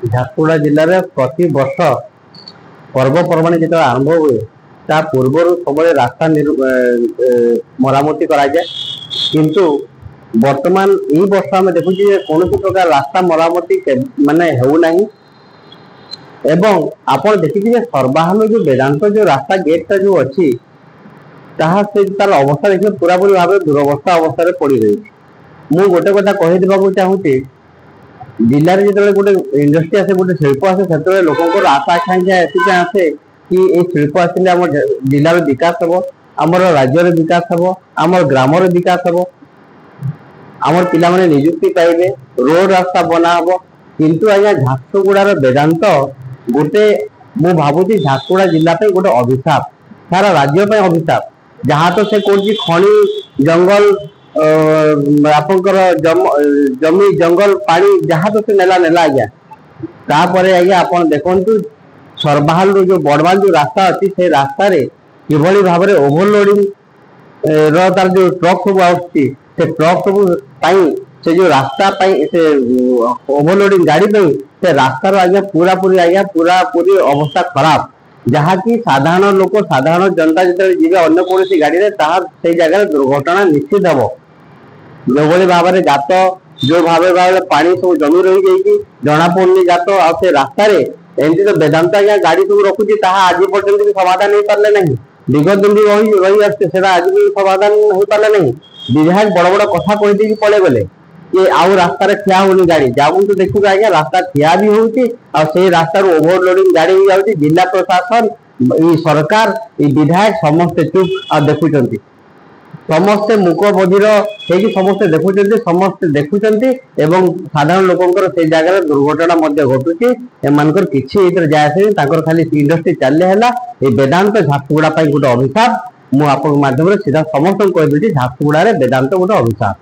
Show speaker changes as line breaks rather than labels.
झारसुगुड़ा जिले में प्रति वर्ष पर्वपर्वाणी जो आरंभ हुए ता पूर्वर सब रास्ता मरामती कराए किंतु वर्तमान यही वर्ष आम देखु कौन प्रकार रास्ता मरामती माने होना एवं आपण देखिए सर्वाहान जो वेदांत जो रास्ता गेटा जो अच्छी तार अवस्था देखिए पूरापूरी भाव दुरवस्था अवस्था पड़ रही। मु गोटे कथा कहीदेक चाहूँगी जिले में जो गोटे इंडस्ट्री आसे गोटे शिल्प आसे से लोक आशा आकांक्षा एति आसे कि ये शिल्प आसिले आम जिलार विकास हम आमर राज्यर विकास हम आमर ग्रामर विकास हम आमर पिला माने नियुक्ति पाइबे रोड रास्ता बना हम किंतु आज्ञा झारसुगुड़ार वेदांत गोटे मु भावुची झारसुगुड़ा जिला पे गोटे अभिशाप सारा राज्य पे अभिशाप जहाँ तो से कौन खनि जंगल आपंकर जमी जंगल पानी जहाँ तो से नेला नेला आज्ञा तापर आज्ञा आप देखु सरबाहाल जो बड़वाल जो रास्ता अच्छी से रास्ता किभली भाव में ओभरलोडिंग तार जो ट्रक सब आसुच्ची से ट्रक सब से जो रास्ता से ओभरलोडिंग गाड़ी से रास्तार आज्ञा पूरा पूरी अवस्था खराब जहाँ की साधारण लोक साधारण जनता जो जी अन्य कौन गाड़ी से जगह दुर्घटना निश्चित हम जो भाव में गात जो भाव पानी सब जमी रही जाइए जना पड़नी गात आ रास्ता एमती तो वेदांत आज्ञा गाड़ी सब रखुची आज पर्यटन भी समाधान हो पारे ना विगत दिन भी रही आसते आज भी समाधान हो पारे ना विधायक बड़ बड़ कथा कहीदे पड़े गले ये आउ रास्तार ठिया होनी गाड़ी जाऊँ तो देखू आज्ञा रास्ता ठिया भी होती रास्तार ओभरलोडिंग गाड़ी भी जाऊँगी जिला प्रशासन सरकार विधायक समस्ते चुप आ देखुं समस्ते मूक बधिर समस्ते देखुं एवं साधारण लोकंर से जगह दुर्घटना घटुची एमनकर किसी जाए खाली इंडस्ट्री चले है वेदांत झारसुगुड़ा गोटे अभिशाप मुझे माध्यम सीधा समस्त कहीदे झारसुगुड़ा वेदांत गोटे अभिशाप।